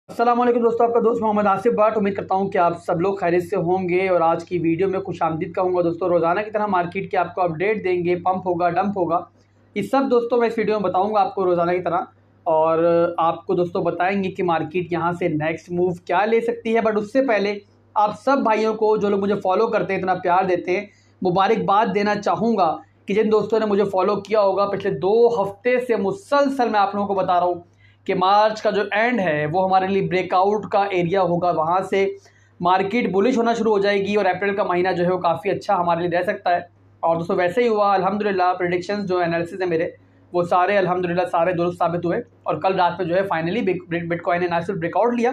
अस्सलाम वालेकुम दोस्तों, आपका दोस्त मोहम्मद आसिफ भट्ट। उम्मीद करता हूं कि आप सब लोग खैरियत से होंगे और आज की वीडियो में खुशामदीद कहूँगा। दोस्तों रोज़ाना की तरह मार्केट के आपको अपडेट देंगे, पंप होगा, डंप होगा, ये सब दोस्तों मैं इस वीडियो में बताऊंगा आपको रोज़ाना की तरह। और आपको दोस्तों बताएंगे कि मार्केट यहाँ से नेक्स्ट मूव क्या ले सकती है। बट उससे पहले आप सब भाइयों को, जो लोग मुझे फॉलो करते हैं, इतना प्यार देते हैं, मुबारकबाद देना चाहूँगा कि जिन दोस्तों ने मुझे फॉलो किया होगा पिछले 2 हफ्ते से मुसलसल मैं आप लोगों को बता रहा हूँ कि मार्च का जो एंड है वो हमारे लिए ब्रेकआउट का एरिया होगा। वहाँ से मार्केट बुलिश होना शुरू हो जाएगी और अप्रैल का महीना जो है वो काफ़ी अच्छा हमारे लिए रह सकता है। और दोस्तों वैसे ही हुआ अल्हम्दुलिल्लाह। प्रेडिक्शंस जो एनालिसिस है मेरे, वो सारे अल्हम्दुलिल्लाह सारे दुरुस्त साबित हुए। और कल रात में जो है फाइनली बिटकॉइन ने ना सिर्फ ब्रेकआउट लिया,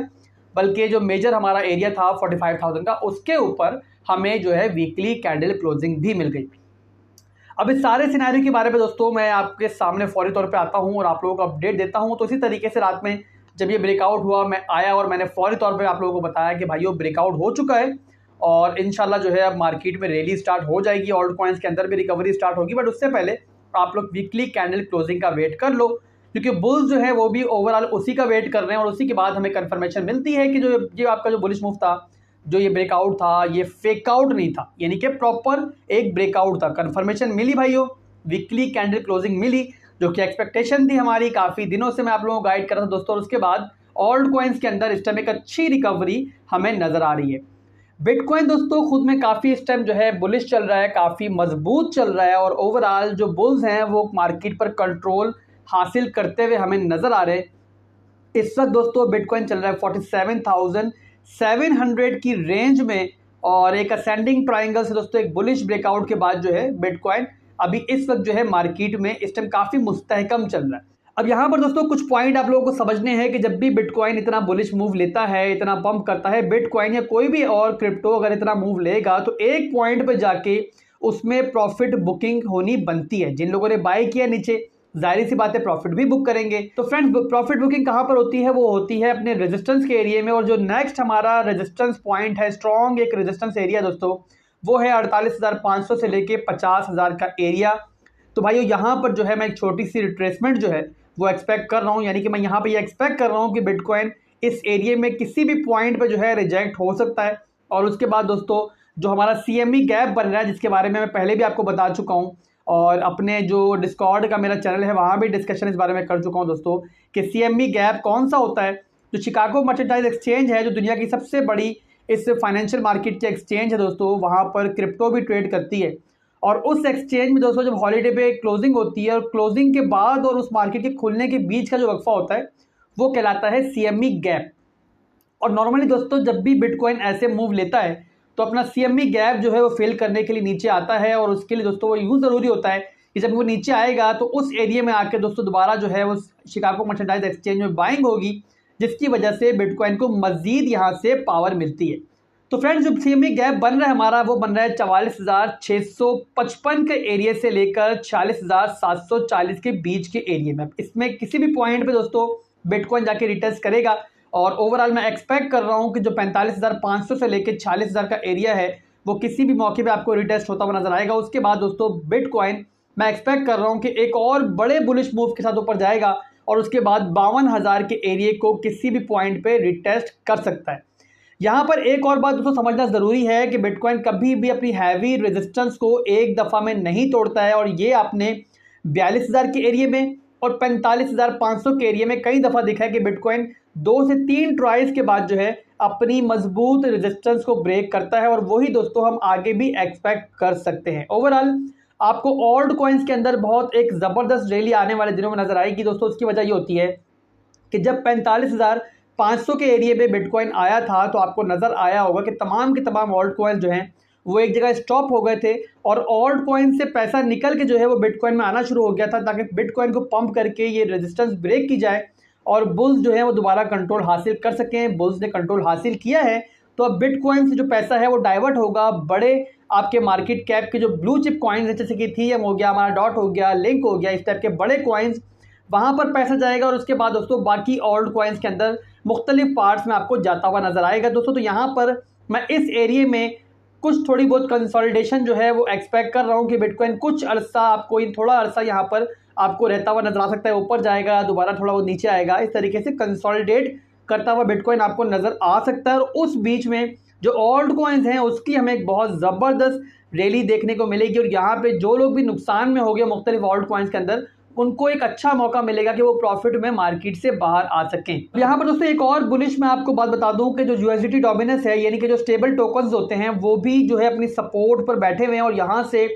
बल्कि जो मेजर हमारा एरिया था 45,000 का, उसके ऊपर हमें जो है वीकली कैंडल क्लोजिंग भी मिल गई। अब इस सारे सिनेरियो के बारे में दोस्तों मैं आपके सामने फौरी तौर पे आता हूं और आप लोगों को अपडेट देता हूं। तो इसी तरीके से रात में जब ये ब्रेकआउट हुआ, मैं आया और मैंने फौरी तौर पे आप लोगों को बताया कि भाइयों ब्रेकआउट हो चुका है और इंशाल्लाह जो है अब मार्केट में रैली स्टार्ट हो जाएगी, ऑल्ट कॉइन्स के अंदर भी रिकवरी स्टार्ट होगी। बट उससे पहले आप लोग वीकली कैंडल क्लोजिंग का वेट कर लो, क्योंकि बुल्स जो है वो भी ओवरऑल उसी का वेट कर रहे हैं और उसी के बाद हमें कन्फर्मेशन मिलती है कि जो आपका जो बुलिश मूव था, जो ये ब्रेकआउट था, ये फेक आउट नहीं था, यानी कि प्रॉपर एक ब्रेकआउट था। कन्फर्मेशन मिली भाइयों, वीकली कैंडल क्लोजिंग मिली, जो कि एक्सपेक्टेशन थी हमारी। काफ़ी दिनों से मैं आप लोगों को गाइड कर रहा था दोस्तों। और उसके बाद ऑल्ट कॉइन्स के अंदर इस टाइम एक अच्छी रिकवरी हमें नजर आ रही है। बिटकॉइन दोस्तों खुद में काफ़ी इस टाइम जो है बुलिश चल रहा है, काफ़ी मजबूत चल रहा है और ओवरऑल जो बुल्स हैं वो मार्केट पर कंट्रोल हासिल करते हुए हमें नजर आ रहे हैं। इस वक्त दोस्तों बिटकॉइन चल रहा है 47,700 की रेंज में और एक असेंडिंग ट्राइंगल से दोस्तों एक बुलिश ब्रेकआउट के बाद जो है बिटकॉइन अभी इस वक्त जो है मार्केट में इस टाइम काफ़ी मुस्तहकम चल रहा है। अब यहाँ पर दोस्तों कुछ पॉइंट आप लोगों को समझने हैं कि जब भी बिटकॉइन इतना बुलिश मूव लेता है, इतना पंप करता है, बिटकॉइन या कोई भी और क्रिप्टो अगर इतना मूव लेगा तो एक पॉइंट पर जाके उसमें प्रॉफिट बुकिंग होनी बनती है। जिन लोगों ने बाय किया नीचे, जाहिर सी बात है प्रॉफिट भी बुक करेंगे। तो फ्रेंड्स प्रॉफिट बुकिंग कहाँ पर होती है? वो होती है अपने रेजिस्टेंस के एरिया में। और जो नेक्स्ट हमारा रेजिस्टेंस पॉइंट है, स्ट्रॉन्ग एक रेजिस्टेंस एरिया दोस्तों, वो है 48,500 से लेके 50,000 का एरिया। तो भाइयों यहाँ पर जो है मैं एक छोटी सी रिट्रेसमेंट जो है वो एक्सपेक्ट कर रहा हूँ, यानी कि मैं यहाँ पे ये एक्सपेक्ट कर रहा हूँ कि बिटकॉइन इस एरिया में किसी भी पॉइंट पर जो है रिजेक्ट हो सकता है। और उसके बाद दोस्तों जो हमारा CME गैप बन रहा है, जिसके बारे में मैं पहले भी आपको बता चुका हूँ और अपने जो डिस्कॉर्ड का मेरा चैनल है वहाँ भी डिस्कशन इस बारे में कर चुका हूँ दोस्तों, कि CME गैप कौन सा होता है। जो शिकागो मर्चेंटाइज एक्सचेंज है, जो दुनिया की सबसे बड़ी इस फाइनेंशियल मार्केट की एक्सचेंज है दोस्तों, वहाँ पर क्रिप्टो भी ट्रेड करती है। और उस एक्सचेंज में दोस्तों जब हॉलीडे पे क्लोजिंग होती है और क्लोजिंग के बाद और उस मार्केट के खुलने के बीच का जो वक्फा होता है वो कहलाता है CME गैप। और नॉर्मली दोस्तों जब भी बिटकॉइन ऐसे मूव लेता है तो अपना CME गैप जो है वो फिल करने के लिए नीचे आता है। और उसके लिए दोस्तों वो यूँ ज़रूरी होता है कि जब वो नीचे आएगा तो उस एरिया में आके दोस्तों दोबारा जो है वो शिकागो मर्चेंटाइज एक्सचेंज में बाइंग होगी, जिसकी वजह से बिटकॉइन को मजीद यहाँ से पावर मिलती है। तो फ्रेंड्स जो CME गैप बन रहा है हमारा, वो बन रहा है 44,655 के एरिया से लेकर 46,740 के बीच के एरिया में। इसमें किसी भी पॉइंट पे दोस्तों बिटकॉइन जाके रिटेस्ट करेगा और ओवरऑल मैं एक्सपेक्ट कर रहा हूं कि जो 45,500 से लेकर 46,000 का एरिया है वो किसी भी मौके पे आपको रिटेस्ट होता हुआ नजर आएगा। उसके बाद दोस्तों बिटकॉइन मैं एक्सपेक्ट कर रहा हूं कि एक और बड़े बुलिश मूव के साथ ऊपर जाएगा और उसके बाद 52,000 के एरिया को किसी भी पॉइंट पे रिटेस्ट कर सकता है। यहाँ पर एक और बात दोस्तों समझना ज़रूरी है कि बिटकॉइन कभी भी अपनी हैवी रेजिस्टेंस को एक दफ़ा में नहीं तोड़ता है। और ये आपने 42,000 के एरिया में और 45,500 के एरिया में कई दफ़ा देखा है कि बिटकॉइन 2 से 3 ट्राइज के बाद जो है अपनी मजबूत रेजिस्टेंस को ब्रेक करता है। और वही दोस्तों हम आगे भी एक्सपेक्ट कर सकते हैं। ओवरऑल आपको ऑल्ट कॉइन्स के अंदर बहुत एक ज़बरदस्त रैली आने वाले दिनों में नजर आएगी दोस्तों। उसकी वजह ये होती है कि जब 45,500 के एरिया में बिटकॉइन आया था तो आपको नजर आया होगा कि तमाम के तमाम ऑल्ट कॉइन जो हैं वो एक जगह स्टॉप हो गए थे और ऑल्ट कॉइन से पैसा निकल के जो है वो बिटकॉइन में आना शुरू हो गया था, ताकि बिटकॉइन को पंप करके ये रेजिस्टेंस ब्रेक की जाए और बुल्स जो है वो दोबारा कंट्रोल हासिल कर सकें। बुल्स ने कंट्रोल हासिल किया है तो अब बिटकॉइन से जो पैसा है वो डाइवर्ट होगा बड़े आपके मार्केट कैप के जो ब्लू चिप कॉइन्स है, जैसे कि थीएम हो गया, हमारा डॉट हो गया, लिंक हो गया, इस टाइप के बड़े कॉइन्स, वहाँ पर पैसा जाएगा। और उसके बाद दोस्तों बाकी ऑल्ट कॉइन्स के अंदर मुख्तलिफ पार्ट्स में आपको जाता हुआ नजर आएगा दोस्तों। तो यहाँ पर मैं इस एरिया में कुछ थोड़ी बहुत कंसोलिडेशन जो है वो एक्सपेक्ट कर रहा हूँ कि बिटकॉइन कुछ अरसा आपको थोड़ा अरसा यहाँ पर आपको रहता हुआ नजर आ सकता है। ऊपर जाएगा, दोबारा थोड़ा वो नीचे आएगा, इस तरीके से कंसोलिडेट करता हुआ बिटकॉइन आपको नज़र आ सकता है। और उस बीच में जो ऑल्ट कॉइन्स हैं उसकी हमें एक बहुत ज़बरदस्त रैली देखने को मिलेगी। और यहाँ पे जो लोग भी नुकसान में हो गए मुख्तलिफ ऑल्ट कॉइन्स के अंदर, उनको एक अच्छा मौका मिलेगा कि वो प्रॉफिट में मार्केट से बाहर आ सकें। यहाँ पर दोस्तों एक और बुलिश मैं आपको बात बता दूं कि जो यूएसडीटी डोमिनेंस है, यानी कि जो स्टेबल टोकन्स होते हैं, वो भी जो है अपनी सपोर्ट पर बैठे हुए हैं। और यहाँ से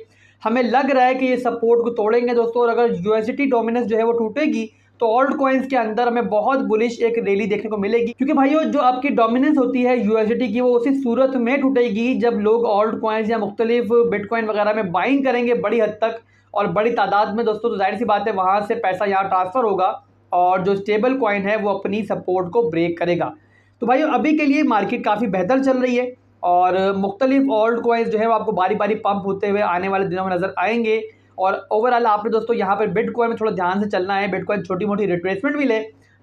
हमें लग रहा है कि ये सपोर्ट को तोड़ेंगे दोस्तों। और अगर यूएसडीटी डोमिनेंस जो है वो टूटेगी तो ऑल्ट कॉइन्स के अंदर हमें बहुत बुलिश एक रैली देखने को मिलेगी। क्योंकि भाइयों जो आपकी डोमिनेंस होती है यूएसडीटी की, वो उसी सूरत में टूटेगी जब लोग ऑल्ट कॉइन्स या मुख्तलिफ बिटकॉइन वगैरह में बाइंग करेंगे बड़ी हद तक और बड़ी तादाद में दोस्तों। तो जाहिर सी बात है वहाँ से पैसा यहाँ ट्रांसफ़र होगा और जो स्टेबल कॉइन है वो अपनी सपोर्ट को ब्रेक करेगा। तो भाइयों अभी के लिए मार्केट काफ़ी बेहतर चल रही है और मुख्तलिफ ऑल्ट कॉइन्स जो है वो आपको बारी बारी पंप होते हुए आने वाले दिनों में नज़र आएंगे। और ओवरऑल आपने दोस्तों यहाँ पर बिटकॉइन में थोड़ा ध्यान से चलना है। बिटकॉइन छोटी मोटी रिट्रेसमेंट भी ले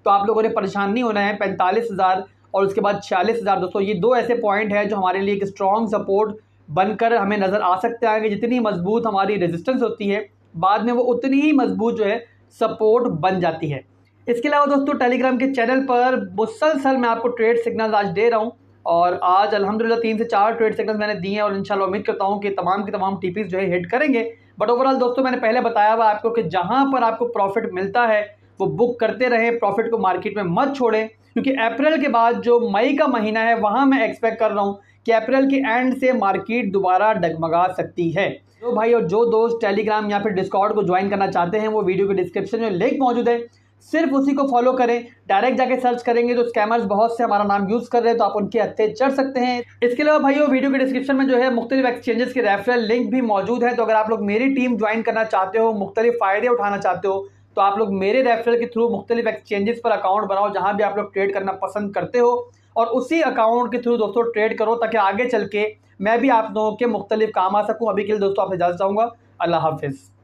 तो आप लोगों ने परेशान नहीं होना है। 45,000 और उसके बाद 46,000 दोस्तों, ये दो ऐसे पॉइंट है जो हमारे लिए एक स्ट्रॉन्ग सपोर्ट बनकर हमें नज़र आ सकते हैं कि जितनी मजबूत हमारी रेजिस्टेंस होती है बाद में वो उतनी ही मजबूत जो है सपोर्ट बन जाती है। इसके अलावा दोस्तों टेलीग्राम के चैनल पर मुसलसल मैं आपको ट्रेड सिग्नल आज दे रहा हूँ और आज अल्हम्दुलिल्लाह 3 से 4 ट्रेड सिग्नल मैंने दिए हैं और इंशाल्लाह उम्मीद करता हूँ कि तमाम की तमाम टीपीज जो है हिट करेंगे। बट ओवरऑल दोस्तों मैंने पहले बताया हुआ आपको कि जहाँ पर आपको प्रॉफिट मिलता है वो बुक करते रहें, प्रॉफिट को मार्केट में मत छोड़ें। क्योंकि अप्रैल के बाद जो मई का महीना है वहाँ मैं एक्सपेक्ट कर रहा हूँ कि अप्रैल के एंड से मार्केट दोबारा डगमगा सकती है। तो भाई और जो दोस्त टेलीग्राम या फिर डिस्कॉर्ड को ज्वाइन करना चाहते हैं वो वीडियो के डिस्क्रिप्शन में लिंक मौजूद है, सिर्फ उसी को फॉलो करें। डायरेक्ट जाके सर्च करेंगे तो स्कैमर्स बहुत से हमारा नाम यूज़ कर रहे हैं तो आप उनके हत्थे चढ़ सकते हैं। इसके अलावा भाइयों वीडियो के डिस्क्रिप्शन में जो है मुख्तलिफ एक्सचेंजेस के रेफरल लिंक भी मौजूद है। तो अगर आप लोग मेरी टीम ज्वाइन करना चाहते हो, मुख्तलिफ फ़ायदे उठाना चाहते हो, तो आप लोग मेरे रेफरल के थ्रू मुख्तलिफ एक्सचेंजेस पर अकाउंट बनाओ जहाँ भी आप लोग ट्रेड करना पसंद करते हो और उसी अकाउंट के थ्रू दोस्तों ट्रेड करो ताकि आगे चल के मैं भी आप लोगों के मुख्तलिफ काम आ सकूँ। अभी के लिए दोस्तों आपसे इजाज़त चाहूँगा। अल्लाह हाफिज़।